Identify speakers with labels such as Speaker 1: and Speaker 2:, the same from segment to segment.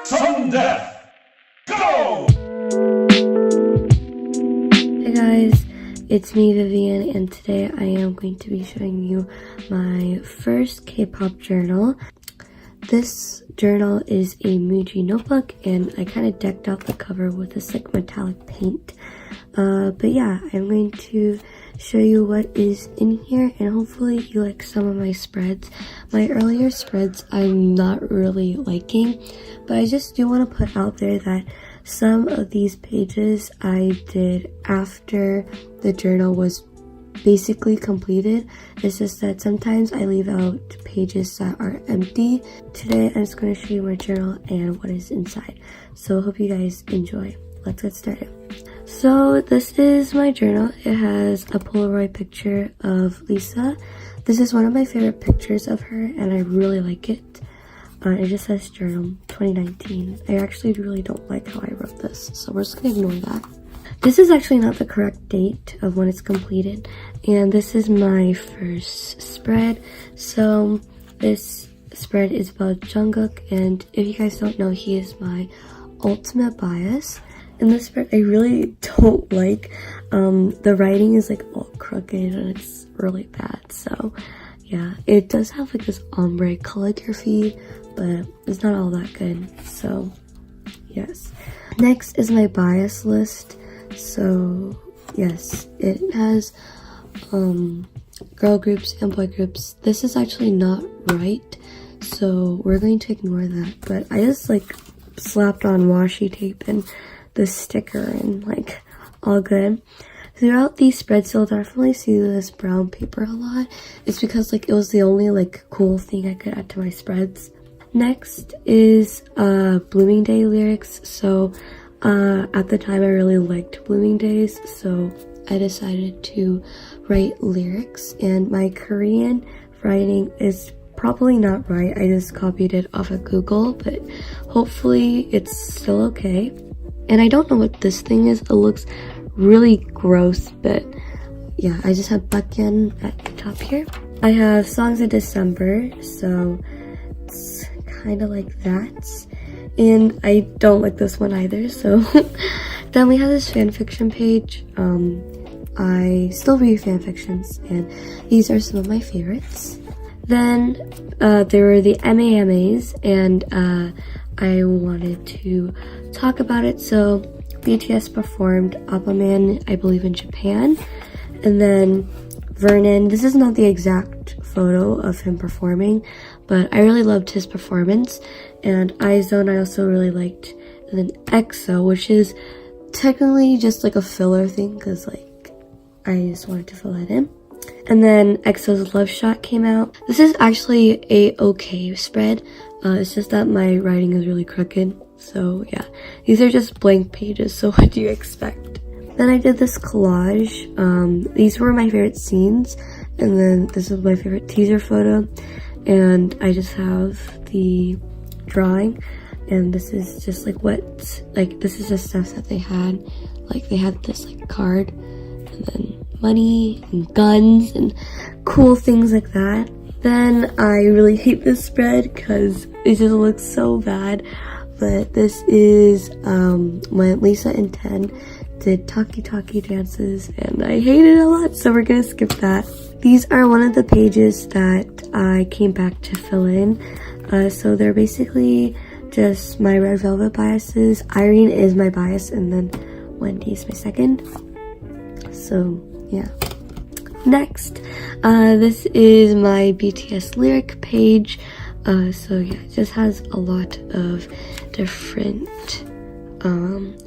Speaker 1: Sudden death! Go!
Speaker 2: Hey guys, it's me Vivian, and today I am going to be showing you my first K-pop journal. This journal is a mochi notebook, and I kind of decked out the cover with this like metallic paint. But yeah, I'm going to show you what is in here, and hopefully you like some of my spreads. My earlier spreads I'm not really liking, but I just do want to put out there that some of these pages I did after the journal was basically completed. It's just that sometimes I leave out pages that are empty. Today I'm just going to show you my journal and what is inside. So hope you guys enjoy. Let's get started. So this is my journal. It has a Polaroid picture of Lisa. This is one of my favorite pictures of her, and I really like it. It just says journal 2019. I actually really don't like how I wrote this, so we're just gonna ignore that. This is actually not the correct date of when it's completed, and this is my first spread. So this spread is about Jungkook, and if you guys don't know, he is my ultimate bias. In this spread, I really don't like, the writing is like all crooked and it's really bad. So yeah, it does have like this ombre calligraphy, but it's not all that good. So yes. Next is my bias list. So yes, it has girl groups and boy groups. This is actually not right, so we're going to ignore that. But I just like slapped on washi tape and the sticker and like all good. Throughout these spreads you'll definitely see this brown paper a lot. It's because like it was the only like cool thing I could add to my spreads. Next is Blooming Day lyrics. So at the time I really liked Blooming Days, so I decided to write lyrics, and my Korean writing is probably not right. I just copied it off of Google, but hopefully it's still okay. And I don't know what this thing is. It looks really gross, but yeah, I just have Baekhyun at the top here. I have Songs of December, so it's kind of like that. And I don't like this one either, so. Then we have this fanfiction page. I still read fanfictions, and these are some of my favorites. Then there were the MAMAs, and I wanted to talk about it. So BTS performed Appaman, I believe, in Japan. And then Vernon, this is not the exact photo of him performing, but I really loved his performance. And iZone I also really liked. And then EXO, which is technically just like a filler thing, because like I just wanted to fill that in. And then EXO's Love Shot came out. This is actually a okay spread. It's just that my writing is really crooked. So yeah, these are just blank pages, so what do you expect? Then I did this collage. These were my favorite scenes, and then this is my favorite teaser photo, and I just have the drawing, and this is just like this is the stuff that they had. Like they had this like card, and then money and guns and cool things like that. Then I really hate this spread because it just looks so bad. But this is when Lisa and Ten did Taki Taki dances, and I hate it a lot, so we're gonna skip that. These are one of the pages that I came back to fill in. So they're basically just my Red Velvet biases. Irene is my bias, and then Wendy is my second. So yeah. Next, this is my BTS lyric page. So yeah, it just has a lot of different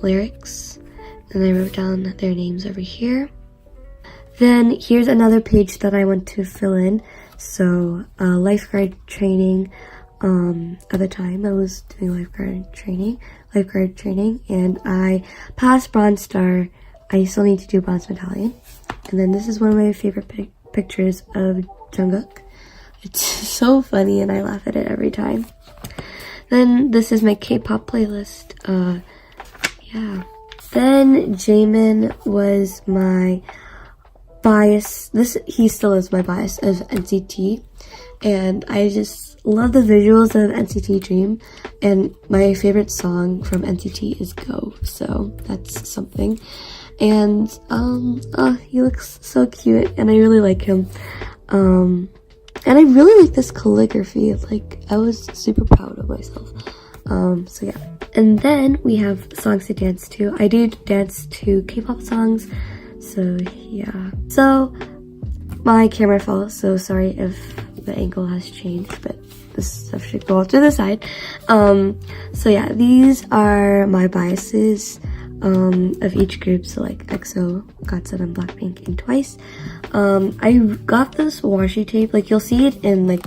Speaker 2: lyrics, and I wrote down their names over here. Then here's another page that I want to fill in. So lifeguard training. At the time I was doing lifeguard training, and I passed Bronze Star. I still need to do Bronze Medallion. And then this is one of my favorite pictures of Jungkook. It's so funny, and I laugh at it every time. Then this is my K-pop playlist. Yeah. Then Jaemin was my bias. He still is my bias of NCT. and I just love the visuals of NCT Dream, and my favorite song from NCT is Go, so that's something. And oh, he looks so cute, and I really like him. And I really like this calligraphy. Like, I was super proud of myself. So yeah. And then we have songs to dance to. I do dance to K-pop songs, so yeah. So my camera fell, so sorry if the angle has changed, but this stuff should go off to the side. So yeah, these are my biases of each group. So like EXO, GOT7, Blackpink, and Twice. I got this washi tape, like you'll see it in like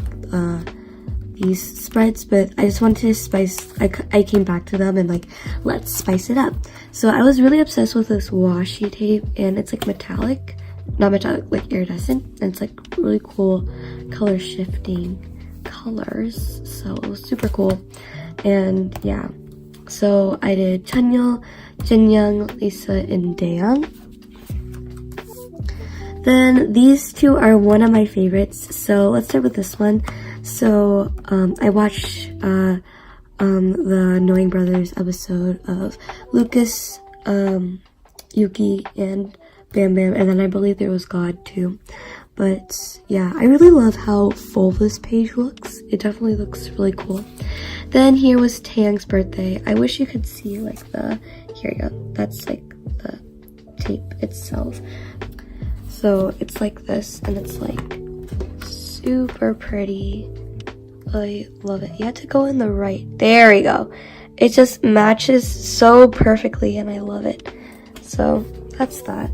Speaker 2: these spreads, but I just wanted to spice, I came back to them and like, let's spice it up. So I was really obsessed with this washi tape, and it's like metallic, not metallic, like iridescent, and it's like really cool color shifting colors, so it was super cool. And yeah, so I did Chanyeol, Jinyoung, Lisa, and Daeyoung. Then these two are one of my favorites, so let's start with this one. So I watched the Knowing Brothers episode of Lucas, Yuki, and Bam Bam, and then I believe there was God too. But yeah, I really love how full this page looks. It definitely looks really cool. Then here was Taeyang's birthday. I wish you could see like here you go, that's like the tape itself. So it's like this, and it's like super pretty. I love it. You have to go in the right. There we go. It just matches so perfectly, and I love it. So that's that.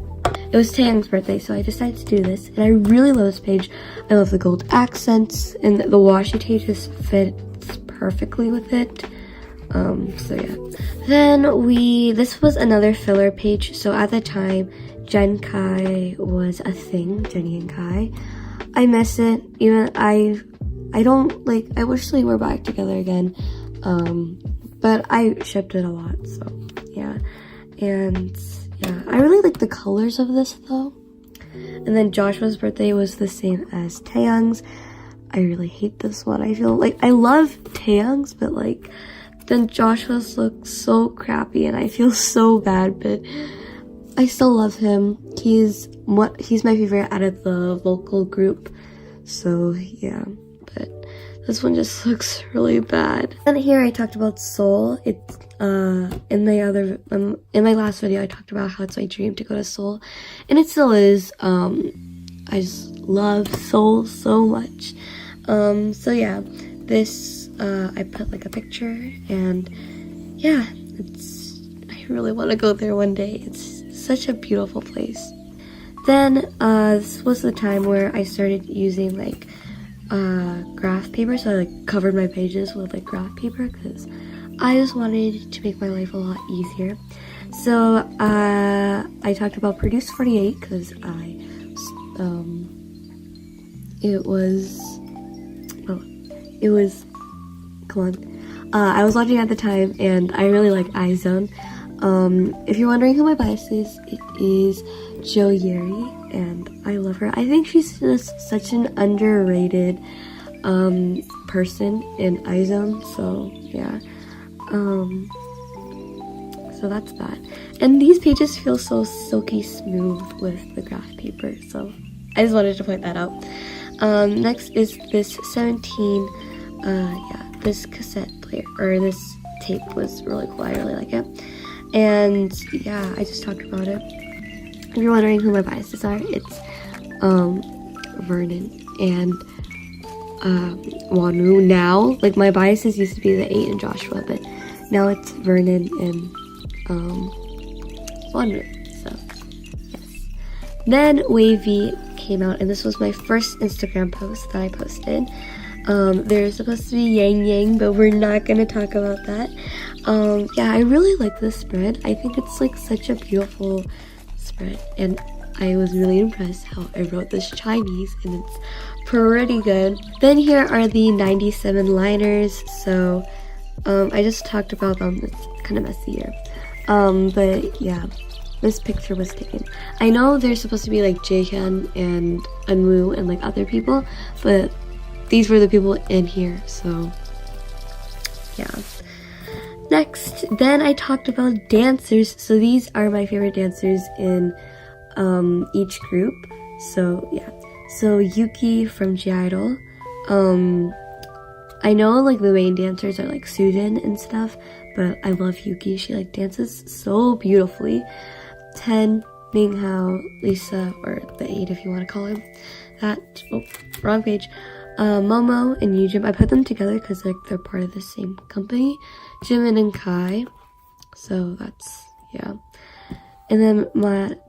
Speaker 2: It was Taeyang's birthday, so I decided to do this, and I really love this page. I love the gold accents, and the washi tape just fits perfectly with it. So yeah. Then this was another filler page. So at the time, Gen Kai was a thing, Jennie and Kai. I miss it. Even I don't like, I wish they were back together again. But I shipped it a lot, so yeah. And yeah, I really like the colors of this though. And then Joshua's birthday was the same as Taeyang's. I really hate this one. I feel like I love Taeyang's, but like then Joshua's looks so crappy, and I feel so bad, but I still love him. He's my favorite out of the vocal group. So yeah, but this one just looks really bad. And here I talked about Seoul. It's in my last video I talked about how it's my dream to go to Seoul, and it still is. I just love Seoul so much. So yeah, this I put like a picture, and yeah, I really want to go there one day. It's such a beautiful place. Then this was the time where I started using like graph paper, so I like covered my pages with like graph paper because I just wanted to make my life a lot easier. So I talked about Produce 48 because I was watching at the time, and I really like iZone. If you're wondering who my bias is, it is Jo Yeri, and I love her. I think she's just such an underrated person in iZone, so yeah. So that's that. And these pages feel so silky smooth with the graph paper, so I just wanted to point that out. Next is this 17, this cassette player, or this tape was really cool. I really like it. And yeah, I just talked about it. If you're wondering who my biases are, it's Vernon and Wonu now. Like my biases used to be the 8 and Joshua, but now it's Vernon and Wonu. So yes. Then Wavy came out, and this was my first Instagram post that I posted. There's supposed to be Yang Yang, but we're not gonna talk about that. Yeah, I really like this spread. I think it's like such a beautiful spread, and I was really impressed how I wrote this Chinese, and it's pretty good. Then here are the 97 liners. So I just talked about them. It's kind of messy here, but yeah, this picture was taken. I know there's supposed to be like Jaehyun and Eunwoo and like other people, but these were the people in here, so yeah. Next, then I talked about dancers. So these are my favorite dancers in each group. So yeah, so Yuki from G-Idol. I know like the main dancers are like Susan and stuff, but I love Yuki. She like dances so beautifully. 10, Minghao, Lisa, or the 8 if you want to call him that. Oh, wrong page. Momo and Yujin. I put them together because like they're part of the same company. Jimin and Kai. So that's, yeah. And then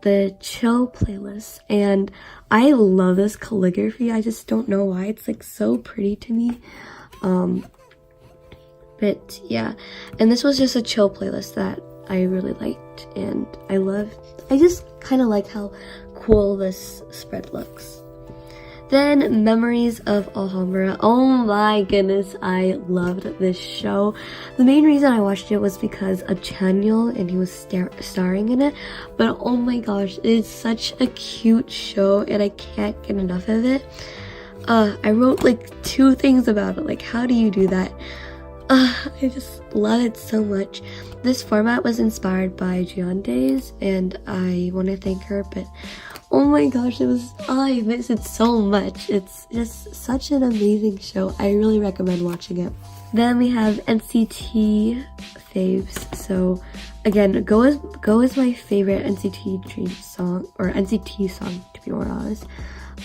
Speaker 2: the chill playlist, and I love this calligraphy. I just don't know why. It's like so pretty to me. But yeah, and this was just a chill playlist that I really liked, and I just kind of like how cool this spread looks. Then Memories of Alhambra. Oh my goodness, I loved this show. The main reason I watched it was because of Chanyeol, and he was starring in it. But oh my gosh, it's such a cute show, and I can't get enough of it. I wrote like 2 things about it. Like, how do you do that? I just love it so much. This format was inspired by Days, and I want to thank her, but oh my gosh, I miss it so much. It's just such an amazing show. I really recommend watching it. Then we have NCT faves. So again, Go is my favorite NCT Dream song, or NCT song to be more honest.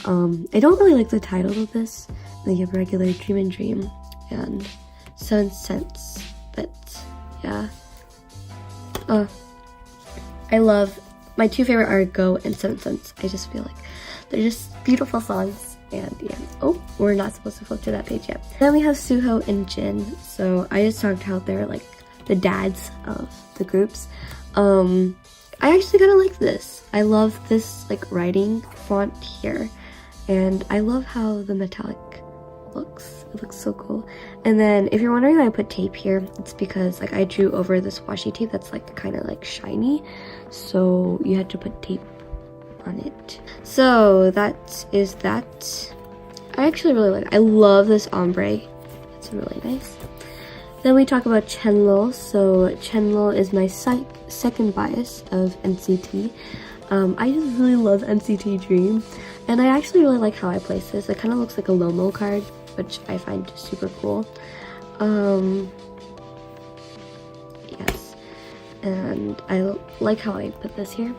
Speaker 2: I don't really like the title of this. Like a regular Dream and Dream and 7 Cents, but yeah. I love, my 2 favorite are Go and 7 Cents. I just feel like they're just beautiful songs, and yeah. Oh, we're not supposed to flip to that page yet. Then we have Suho and Jin. So I just talked how they're like the dads of the groups. I actually kind of like this. I love this like writing font here, and I love how the metallic looks. It looks so cool. And then if you're wondering why I put tape here, it's because like I drew over this washi tape that's like kind of like shiny, so you had to put tape on it. So that is that. I actually really like it. I love this ombre. It's really nice. Then we talk about Chenlo. So Chenlo is my second bias of NCT. I just really love NCT Dream, and I actually really like how I place this. It kind of looks like a Lomo card, which I find super cool. Yes, and I like how I put this here.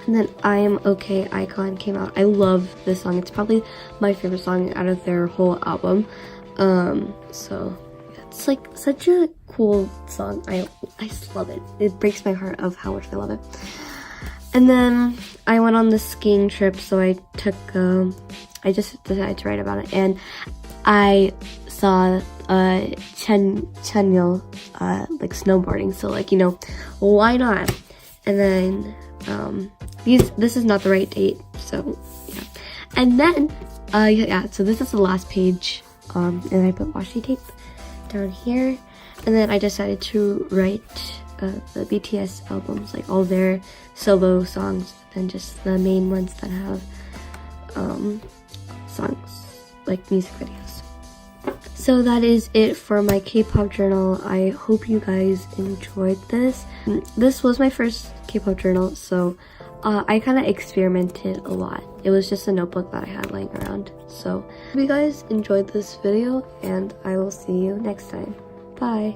Speaker 2: And then I Am Okay Icon came out. I love this song. It's probably my favorite song out of their whole album. So it's like such a cool song. I just love it. It breaks my heart of how much I love it. And then I went on the skiing trip, so I I just decided to write about it, and I saw Chanyeol like snowboarding, so like, you know, why not? And then this is not the right date, so yeah. And then yeah, so this is the last page, and I put washi tape down here, and then I decided to write the BTS albums, like all their solo songs, and just the main ones that have songs, like music videos. So that is it for my K-pop journal. I hope you guys enjoyed this. This was my first K-pop journal, so I kind of experimented a lot. It was just a notebook that I had lying around. So hope you guys enjoyed this video, and I will see you next time. Bye!